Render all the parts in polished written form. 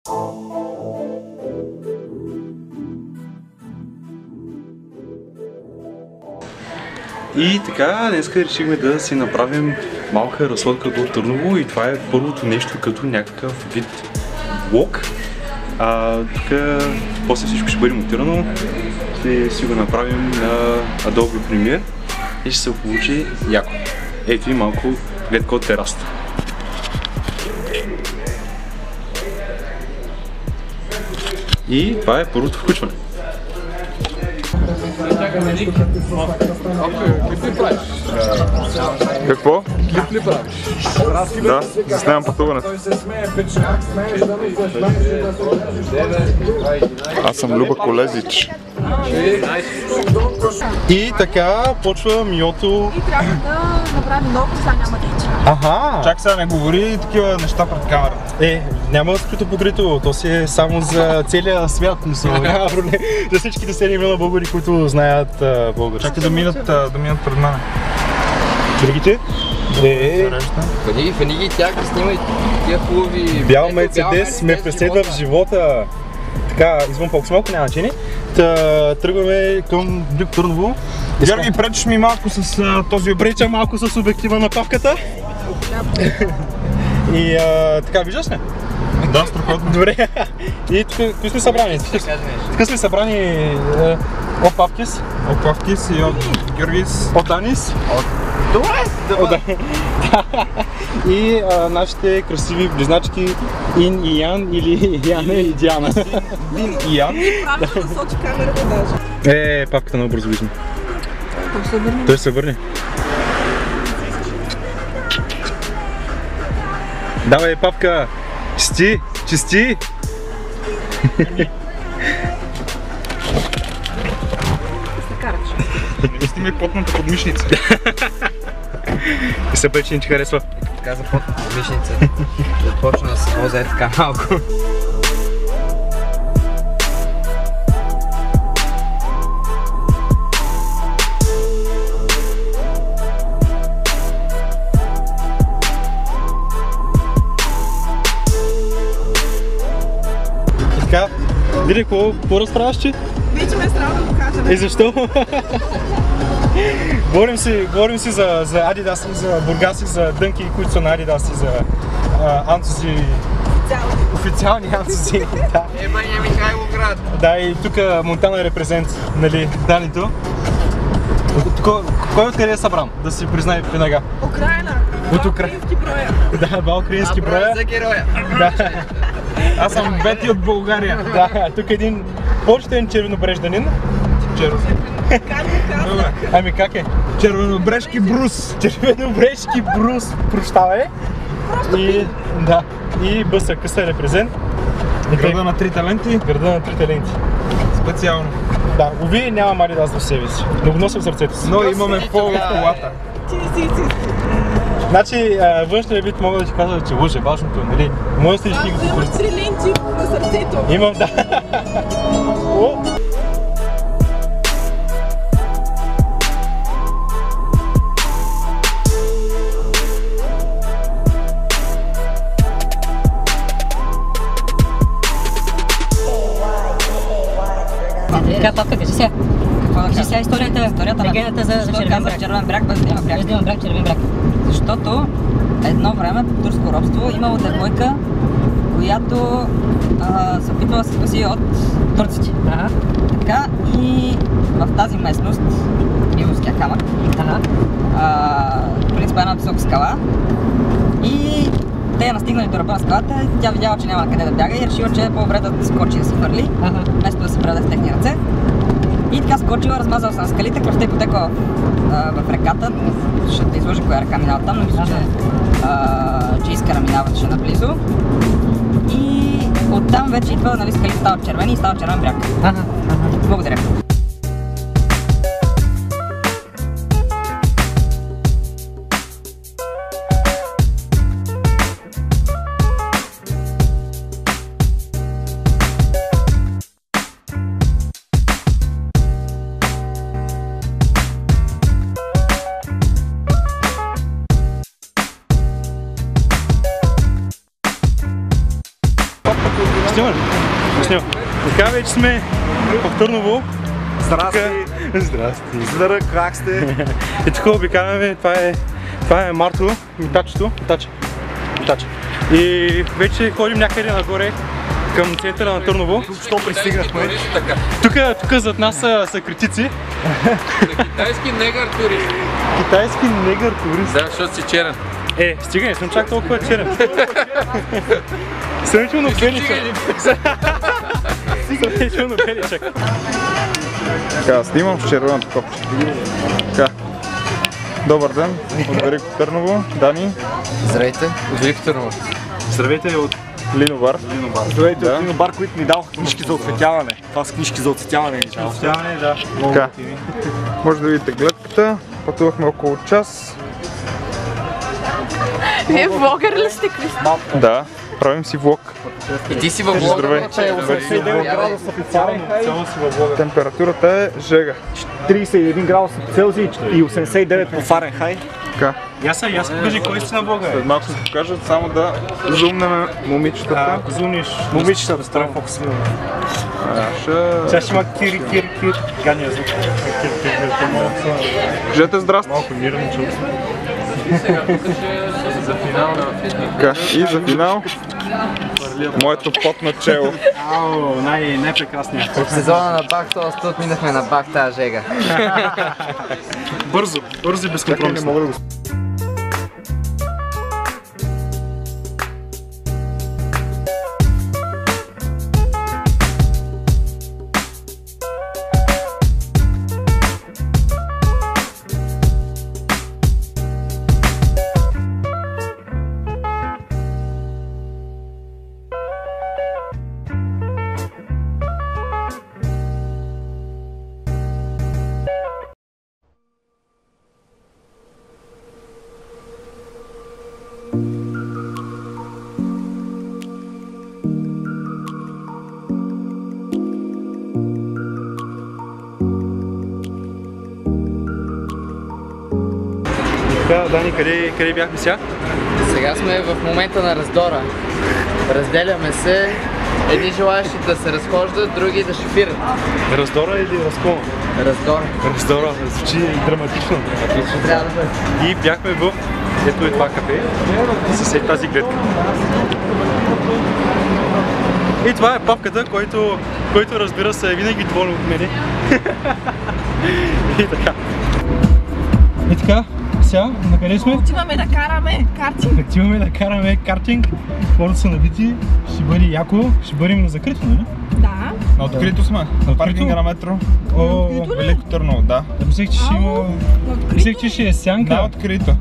И така, днеска решихме да си направим малка разходка до Търново и това е първото нещо като някакъв вид влог. Тук после всичко ще бъде монтирано, ще си го направим на Adobe Premiere и ще се получи яко. Ето и малко гледка от терасата. И това е първото включване. Какво? Клип ли правиш? Да, заснемам пътуването. Аз съм Люба Колезич. И така почва Миото. И трябва да направим много, сега няма да идче. Аха! Чак сега не говори такива неща пред камерата. Няма скрито покрито, то си е само за целия свят, няма проблем. За всичките 7 милиона българи, които знаят български. Чакай да минат пред мен. Другите? Фаниги тях да снимай тия хубави... Бял Мерцедес ме преследва в живота. Така, извън по-малко няма значение. Тръгваме към Глюк Търново. Георги, пречиш ми малко с този обръч. Преча малко с обектива на павката. И така, виждаш ли? Да, страхотно. Добре. И тук сме събрани. Тук сме събрани от Павкис. От Павкис и от Георгис. От Анис. Добре! И нашите красиви близначки Ин и Ян или Яна и Диана. Ин и Ян. Правилно да сочи камерата даже. Павката много бързо вижда. Той се върне. Давай, Павка! Чисти! Чисти! Пусти ми потната подмишница. И се бъде, че не ти харесва. Така за потната подмишница. Започна да се воза така малко. Така, види какво разправяш, че? Вече ме е срам да го кажа. И защо? Говорим си за Adidas и за Бургас и за дънки, които са на Adidas и за антузи. Официални антузи. Ебаня Михайловград. Да, и тук Монтана репрезент, нали, Данито. Кой откъде е събран? Да си признай веднага. Украина. От Украински броя. Да, два украински броя. За героя. Да. Аз съм Бети от България. Да, тук един почтен червенобрежданин. Ами как е? Червенобрежки Брус. Червенобрежки Брус, прощавай. И да, и бъса къса репрезент. Града на трите ленти. Града на трите ленти. Специално. Да, уви нямам Adidas в себе си, но го нося в сърцето си. Но имаме пол в колата. Значи, външния вид мога да ти кажа, че лъже, важното е, нали? Моя си ще ги имаш покажа. 3 ленти на сърцето. Имам, да. Така, Павка, кажи сега. Кажи сега историята, легендата за червен бряг, без да има бряг. Без да има бряг, червен бряг. Защото едно време по турско робство имало девойка, която се опитвала да се спаси от турците. Така и в тази местност, Ивовския камък, в принцип една висока скала и те я настигнали до ръба на скалата и тя видяла, че няма къде да бяга и решила, че е по-добре да скочи да се хвърли, вместо да се предаде в техни ръце. И така скочила, размазала се на скалите, кръвта й потекла в реката, ще да изложи коя река минава там, но мисля, че Искъра минаваше наблизо. И оттам вече идва, нали, скалите стават червени и става червен бряг. Благодаря. Снимай ли? Снимай. Така вече сме в Търново. Здрасти! Здрасти! Здравей, как сте? И тук обикаляме, това е Марто, Митачето. И вече ходим някъде нагоре към центъра на Търново. Що пристигнахме? Тук зад нас са критици. Китайски негър турист. Китайски негър турист. Да, защото си черен. Стига, не съм чак толкова черен. Сравнително беличък. Сравнително беличък. Така, снимам с червеното копче. Така. Добър ден, от Велико Търново, Дани. Здравейте, от Велико Търново. Здравейте от Линобар. Здравейте от Линобар, които ни дадоха книжки за оцветяване. Това са книжки за оцветяване. Оцветяване, да. Така. Може да видите гледката. Пътувахме около час. Вие влогър ли сте, Кристо? Да, правим си влог. И ти си във влога. Здравей. 89 градуса по Фаренхайт, Температурата е жега. 31 градуса по Целзий и 89 по Фаренхайт. Така. Яса, покажи кой си на влога. След малко ще покажат, само да зумнем момичетата. Ако зумнеш Момичетата, строй фокус. сега ще има кир, ганя звук. Кажете здрасти. Малко мирно чувство. За финал на Така, и за финал моето потно чело. Ау, най-прекрасният. От сезона на Бах Тост отминахме на Бах тази жега. Бързо и безкомпромисно. Така, Дани, къде бяхме сега? Сега сме в момента на раздора. Разделяме се. Едни желаящи да се разхождат, други да шофират. Раздора или разкола? Раздора. Раздора, звучи драматично. Трябва да бъде. И бяхме в ето е това кафе, с тази гледка. И това е папката, който разбира се е винаги доволен от мене. И така. И така, сега, на къде сме? Отиваме да караме картинг. Отиваме да караме картинг. Хората са набити, ще бъде яко, ще бъдем на закрито, нали? Да. На открито сме. На паркинга на метро. О, Велико Търново, да. мислех, че ще има... Мислех, че ще е сянка. На открито.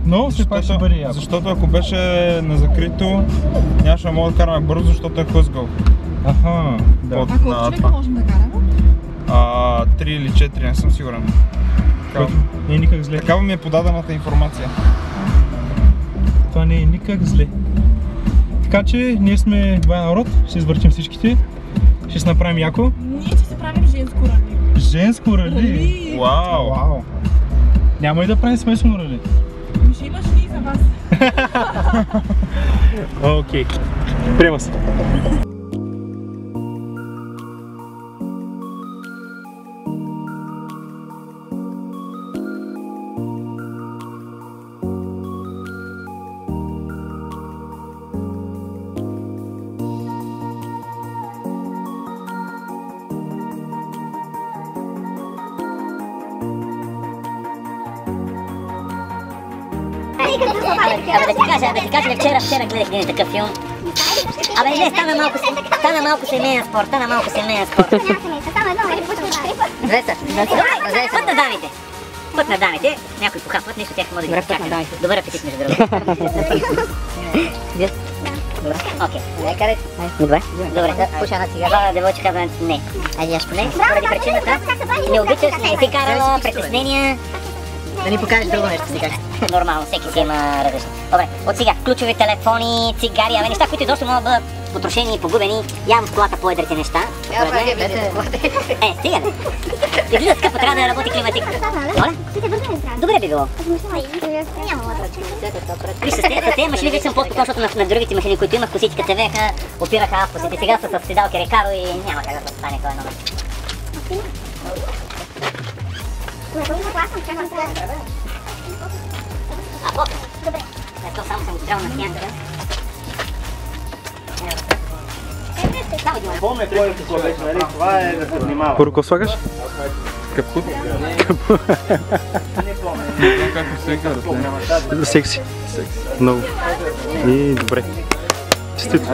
Но все пак ще бъде яко. Защото ако беше на закрито, нямаше да мога да караме бързо, защото е хлъзгал. Аха, да. От А колко човека можем да караме? 3 или 4, не съм сигурен. Не е никак зле. Такава ми е подадената информация. Това не е никак зле. Така че ние сме два народ, ще извъртим всичките, ще се направим яко. Ние ще се правим женско рали. Женско рали? Рали. Вау! Няма и да правим смесено рали. Ще имаш ли за вас? Окей, приема се. Да ти кажа, вчера гледах един такъв филм. Абе не, стана малко семейен спорт, Път на дамите. Път на дамите. Някой похапват, нещо тях може да ги чака. Добър апетит, между другото. Добре, окей. Добре, пуша на цигара. Девойче казва не. Айде аз поне, поради причината. Не обичаш, не си карала, притеснения. Да ни покажеш друго нещо си как. Нормално, всеки си има различно. Добре, от сега ключови телефони, цигари, неща, които изобщо могат да бъдат потрошени и погубени. Явно в колата по-едрите неща. Стига бе. Излиза скъпо, трябва да работи климатик. Добре би било. Виж, с тези машини вече съм по-спокоен, защото на другите машини, които имах, косичка се веха, опираха авкосите. Сега са с седалки Рекаро и няма как да стане този номер. Добре. Ето само съм отдрал на стянка. Помня кой е какво беше, нали? Това е да се внимава. Първо, какво слагаш? Капут? Не помня. Секси. Много. И добре. Честито.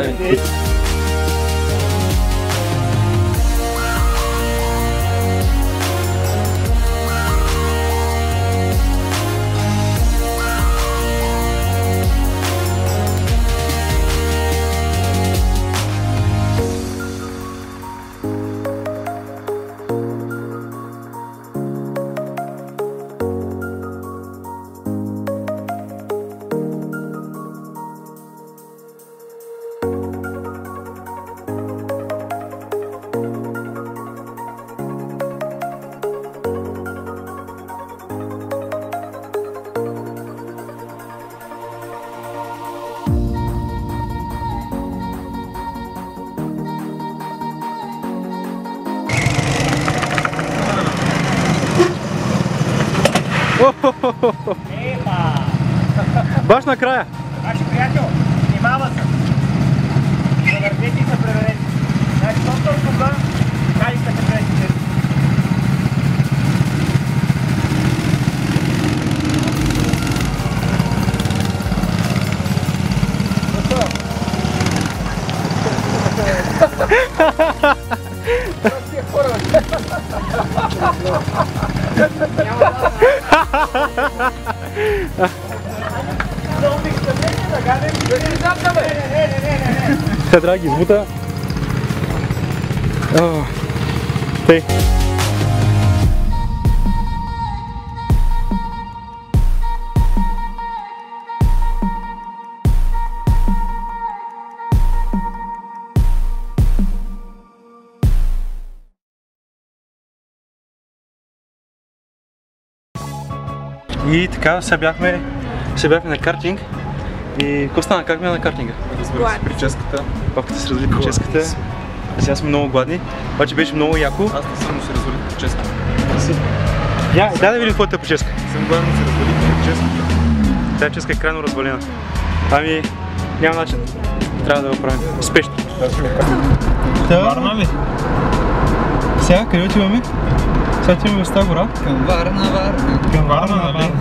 Баш накрая! Наши приятел, внимава се! Завъртете и се преверете. Значи, доктор кога, как ще се пресите? Те трябва да ги избута. Тъй. И така, сега бяхме на картинг. И какво стана? Как бяхме на картинга? Разбира се, прическата. Папката се развали прическата. Сега сме много гладни. Обаче беше много яко. Аз не съм, но се развали прическата. Дай да видим твоята прическа. Съм гладен, се развали прическата. Тази прическа е крайно развалена. Ами, няма начин. Трябва да го правим. Спешно. Варна ли? Сега, къде отиваме? Сега отиваме в Стара гора. Към Варна. Към Варна, нали?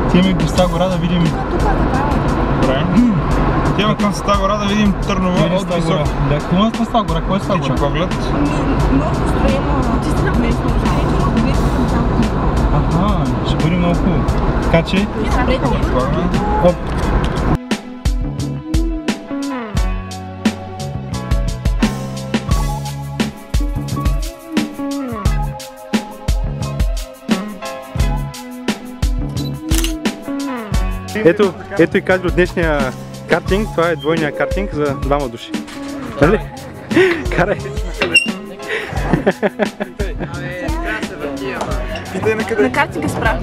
Отиваме в Стара гора да видим... Добре. Отиваме към Стара гора да видим Търново от високо. Да, какво е Стара гора? Кой е Стара гора? Поглед. Много строено, чисто местно. Аха, ще бъде много хубаво. Така че... Оп. Ето и кадри от днешния картинг. Това е двойния картинг за двама души. Нали? Карай! На картинга спрах.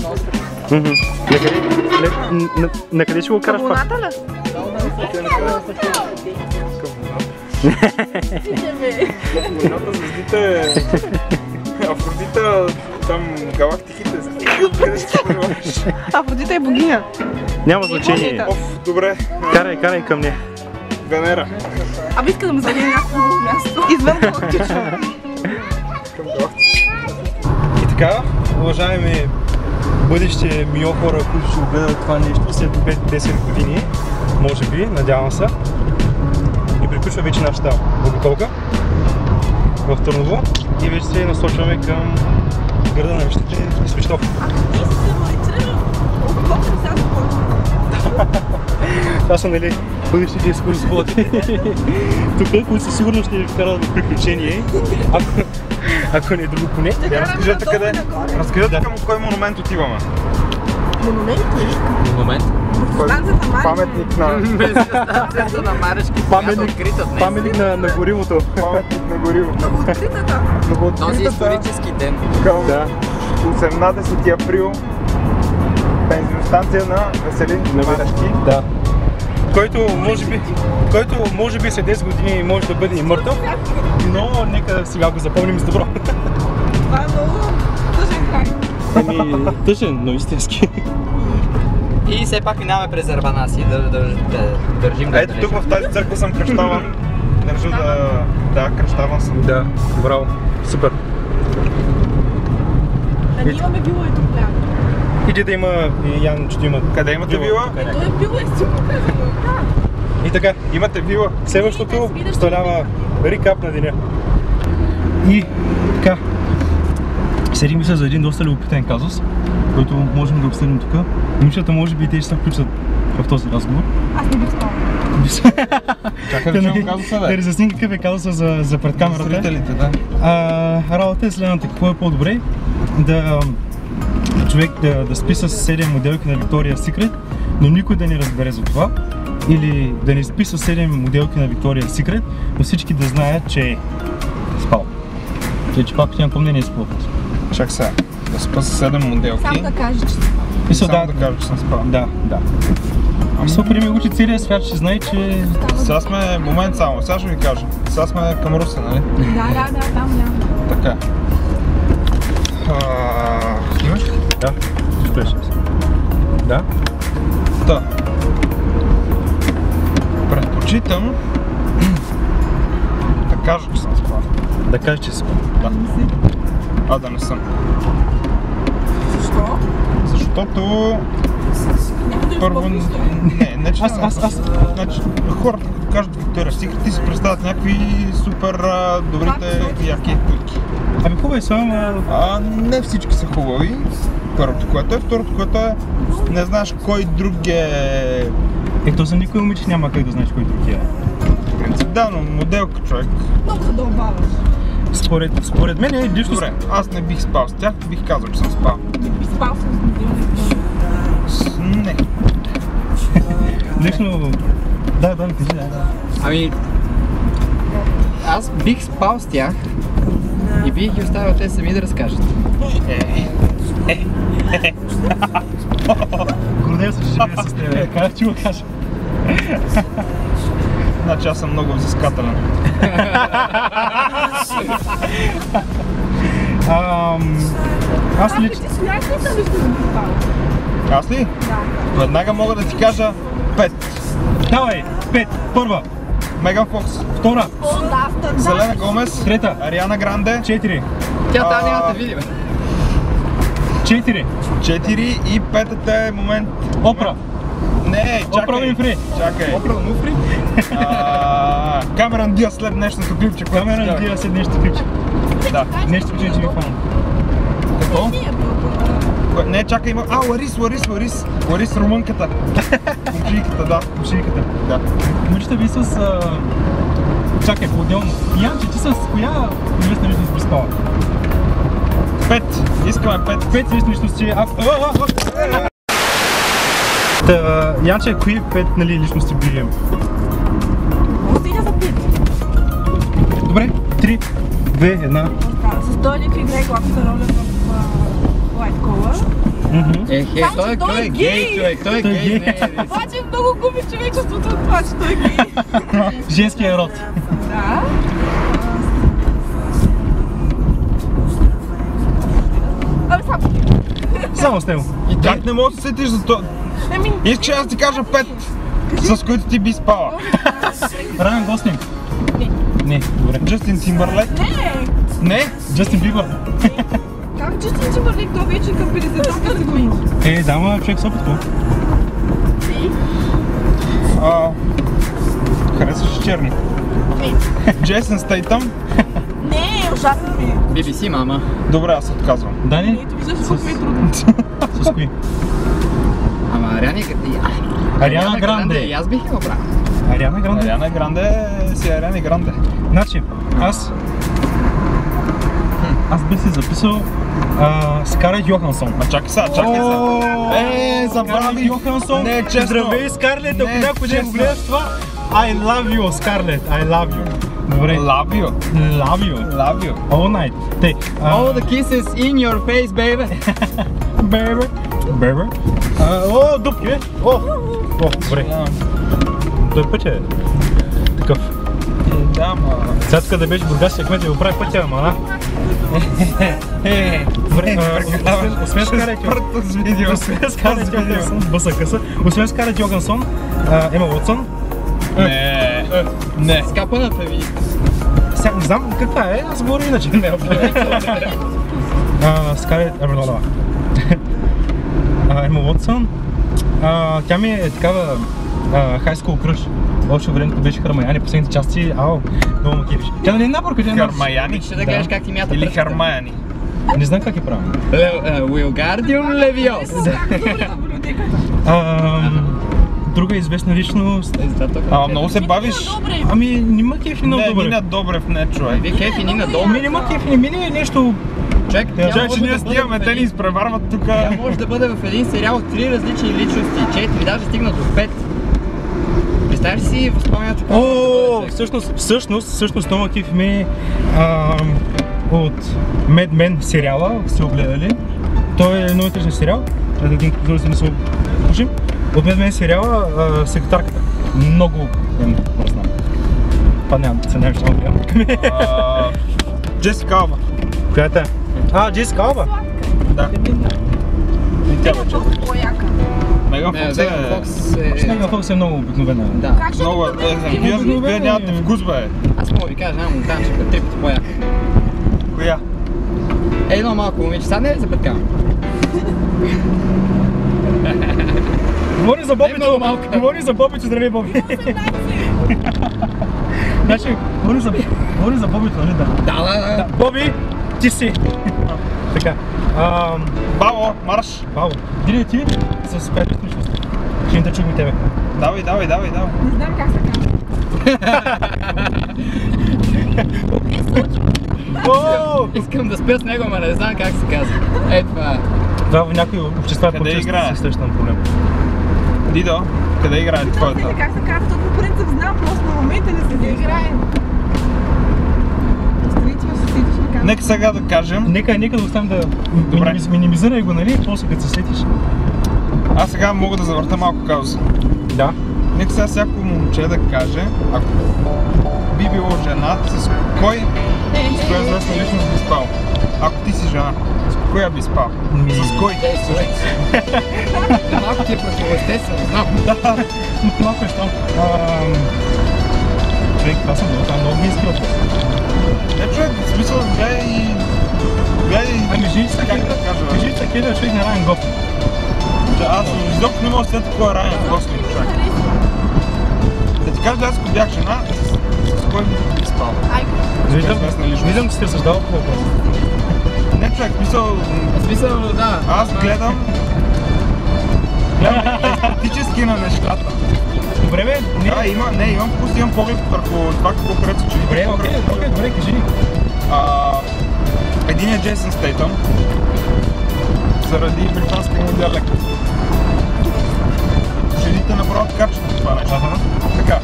На къде ще го караш пак? Луната ли? Звездите... Афродита, там галактиките. Къде ще се понимаваш? Афродита е богиня. Няма значение. Добре. Карай към нея. Венера. Абе иска да ме заведе някакво друго място. Извън галактично. И така, уважаеми бъдещи мио хора, които ще гледат това нещо след 5-10 години, може би, надявам се. И приключва вече нашата обиколка в Търново и вече се насочваме към града на мечтите и Свищов. Това са, нали, бъдещите екскурсоводи. Тук, които със сигурност ще ви вкарат в приключение. Ако не е друго поне. Разкажете къде. Разкажете към кой монумент отиваме. Монумент ли? Момент. Станцията Марешки. Паметник на... Станцията на Марешки. Паметник на горивото. Паметник на горивото. Откритата. Този исторически ден. Към 18 април. Бензиностанция на Веселин Марешки. Да. Който може би след 10 години може да бъде и мъртъв, но нека сега го запомним с добро. Това е много тъжен край. Тъжен, но истински. И все пак минаваме през Арбанаси, да държим да Ето тук в тази църква съм кръщаван. Държа да кръщаван съм. Да, браво. Супер. Да, ние имаме било и тук прямо. Иди да има, Ян, че има. Къде имате вила? Той е било и супер казано. И така, Имате вила. следващото представлява рекап на деня. И така, седим се за един доста любопитен казус, който можем да обсъдим тук. Момичета може би и те ще се включат в този разговор. Аз не бих спала. Чакай да чуем казуса, Да разясним какъв е казуса за пред камерата. Зрителите, да. Работа е следната. Какво е по-добре? Човек да спи с 7 моделки на Victoria's Secret, но никой да не разбере за това. Или да не спи с 7 моделки на Victoria's Secret, но всички да знаят, че е спал. Че пак нямам мнение спал. Чак сега. Да спа с 7 моделки. Само да кажа, че Само да кажа, че съм спал. Да. Супер ми учи целият свят, ще знае, че... Сега сме, момент само, сега ще ви кажа. Сега сме към Русе, нали? да, там няма. Така. Снимаш? Да, ще Да. Да. Предпочитам да кажа, че съм спал. Да кажа, че си спал. Да. Да не съм. Защо? Защото... Първо... Не, че значи, хората като кажат Victoria's Secret, ти си представят някакви супер добрите яки кутки. Ами хубаво е само... Не всички са хубави. Първото, което е. Второто, което е... Не знаеш кой друг е... Ето за никой момиче няма как да знаеш кой друг е. В принцип, да, но моделка човек. Много задълбаваш. Според мен е лично... Добре, аз не бих спал с тях, бих казал, че съм спал. Не би спал с моделни. Не. Лично... Да, кажи, да. Ами... Аз бих спал с тях и бих ги оставил те сами да разкажат. Гордея се, че живея с теб. Как ти го кажа? Значи аз съм много взискателен. Аз лично... Ти смяташ ли съм лично да би спал? Аз ли? Да. Веднага мога да ти кажа 5. Давай! 5! Първа! Меган Фокс. Втора! О, да, стандарт. Селена Гомес. Трета! Ариана Гранде. 4! Тя тази няма да види, бе. 4! 4 и петата е момент. Опра! Не, чакай. Опра Уинфри! Чакай. Опра Уинфри? Камерън Диаз след днешното клипче. Камерън Диаз след нещо клипче. Да. Нещо клипче, че ви фана. Какво? Не, чакай, има... Ларис румънката. Кумшийката, да. Кумшийката. Да. Момичета ви с... Чакай, по-отделно. Янче, ти с коя известна личност би спала? 5. Искаме 5. 5 известни личности. Янче, кои 5 личности би имал? Стига за 5. Добре, 3, 2, 1. С той ли играе главната роля в White Collar? Той е гей, човек, той е гей. Обаче много губи човечеството от това, че той е гей. Женския род. Да. Абе, Само с него. И как не можеш да се сетиш за това? Искаш аз ти кажа 5, с които ти би спала. Райан Гослинг. Не, добре. Джастин Тимбърлейк. Не? Джастин Бибър. Как Джастин Тимбърлейк, той вече към 50 години. Да, ма човек с опит, какво? Харесваш черни. Джейсън Стейтъм. Не, ужасно ми е. BBC, мама. Добре, аз отказвам. Дани? Ето виждаш колко ми е трудно. С кои? Ама Ариана Гранде. И аз бих я оправил. Ариана Гранде? Ариана Гранде си Ариана Гранде. Значи, аз Аз бих си записал Скарлет Йохансон. Чакай сега. Забрави Йохансон. Не е честно. Здравей, Скарлет, ако някой не го гледаш това. I love you, Скарлет, I love you. Добре. Love you. Love you. All night. Тей. All the kisses in your face, baby. Baby. О, дупки, бе. О, добре. Той път е такъв. Да, ма. Сега тук да беше бургаския кмет и го прави пътя, ама, да? Добре, освен Скарлет Йохансон, бъсъкъса, освен Скарлет Йохансон, Ема Уотсън. Не. Скапана феминистка. Сега не знам каква е, аз говоря иначе. Скарлет, Ема Уотсън, тя ми е такава high school crush. Още времето беше Хармаяни, последните части, много ме кефиш. Тя да не е наборка, тя е наборка. Хармаяни? Ще да кажеш как ти мята Или Хармаяни? Не знам как е правилно. Уилгардиум Левиос. Друга известна личност. Много се бавиш. Ами, нима кефи много добре. Нина Добрев, не човек. Вие кефи Нина Добрев. Ами, нима кефи, не е нещо... Чак, че ние стигаме, те ни изпреварват тук. Тя може да бъде в един сериал 3 различни личности, 4, даже стигна до 5. Представяш си възпомнянето така? Всъщност много кефи ми от Mad Men сериала, сте го гледали. Той е много интересен сериал, един който да не се покажем. От Mad Men сериала секретарката. Много мръсна. Това няма да се няма, ще гледам. Джесика Алба. Коя е тя? Джесика Алба? Да. И тя вече. Меган Фокс е много обикновена. Да. Много вие нямате вкус, бе. Аз мога да ви кажа, няма монтанчика, 3 пъти по-яка. Коя? Едно малко момиче, сега не е за петкам. Говори за Бобито, много малка. Говори за Бобито, здравей Боби. Значи, говори за Бобито, нали да? Да. Боби, ти си. Така. Бао, марш! Бао, дири ти с пет личности. Ще да чуем тебе. Давай. Не знам как се казва. Искам да спя с него, ама не знам как се казва. Ей това е. Това в някои общества по-често се срещам проблем. Дидо, къде играе твоята? Не как се казва, то по принцип знам, просто на момента не се играе. Нека сега да кажем. Нека да оставим да минимизирай го, нали? После като се сетиш. Аз сега мога да завърта малко казуса. Да. Нека сега всяко момче да каже, ако би било жена, с коя известна личност би спал? Ако ти си жена, с коя би спал? С кой? Малко ти е противоестествено, знам. Малко е щом. Човек, това съм много близки въпрос. Не човек, в смисъл, гледай... Ами жените такива човек на Райан Гослинг. Аз изобщо не мога да след кой е Райан Гослинг, човек. Да ти кажа, аз ако бях жена, с кой би спал? Виждам, че сте разсъждавал по въпрос. Не човек, Смисъл, да. Аз гледам естетически на нещата. Добре бе, имам вкус, имам поглед върху това какво харесва, че добре, окей, кажи ни. Един е Джейсън Стейтън, заради британския му диалект. Жените направят качеството това нещо. Така.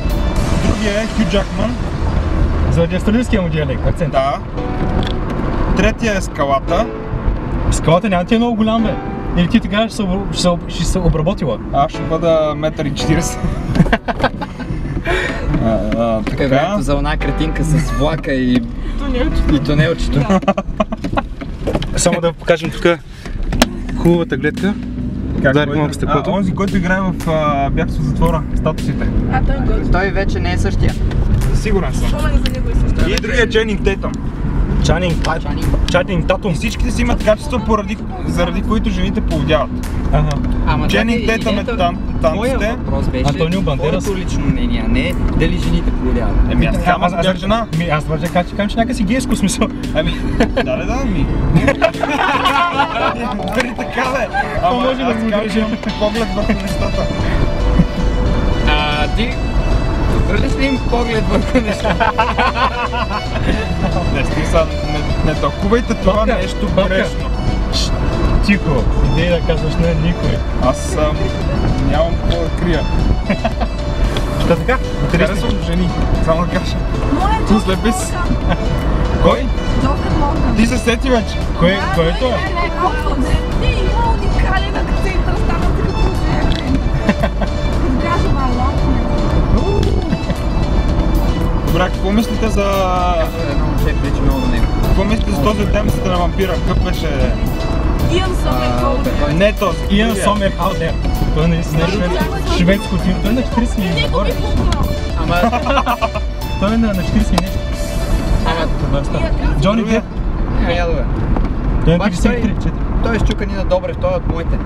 Другия е Хю Джакман. Заради австралийския му диалект, акцент. Да. Третия е Скалата. Скалата няма ти е много голям бе. Или ти тогава ще се обработила? Аз ще бъда 1,40 м. Тук е времето за една кретинка с влака и тунелчето. Само да покажем тук хубавата гледка. Удари малко стъклото. Онзи, който играе в Бягство в затвора, статусите. Той е готов. Той вече не е същия. Сигурен съм. Спомен за него и също. И другия Ченинг Тейтъм. Чанинг Татум. Всичките си имат качества, заради които жените поводяват. Ченинг Тейтъм е танците. Антонио Бандерас. Твоето лично мнение, а не дали жените поводяват. Аз бях жена. Аз твърдя как че някак си гейско смисъл. Дали така бе. Може да го кажем. Поглед върху нещата. Ти Хвърлиш ли им поглед върху неща? Не, смисъл, не тълкувайте това нещо грешно. Тихо, идей да казваш на никой. Аз нямам какво да крия. Та така, Харесвам жени, само да кажа. Моля, Слепис. Кой? Джофър Морган. Ти се сети вече. кой е той? Не, има уникален акцент, разставате като жертвен. Изгражда малко. Добре, какво мислите за... Едно момче прилича много на него. Какво мислите за този темата на вампира? Какъв беше... Иан Сомерхолдер. Не този. Иан другия. Сомерхолдер. Той наистина е шведско тим. Той е на 40 и Него нагоре. ми пукна. Ама, Той е на 40 и нещо. Джони Деп. ядове. Той е Обаче 53. Той е щука Нина Добрев, той е от моите.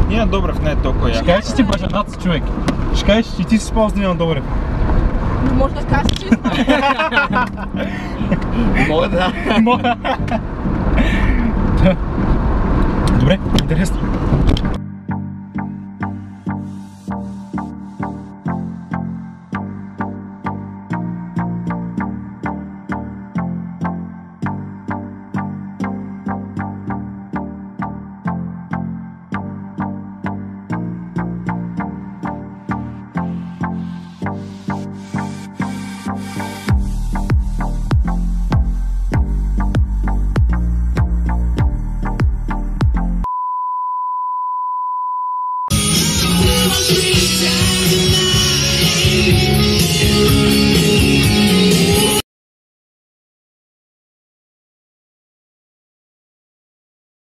Нина Добрев не е толкова Ще як. кажеш, че си бажанат човек. Ще кажеш, че ти си спал с Нина Добрев. Но може да кажеш, че Мога да. Добре, интересно.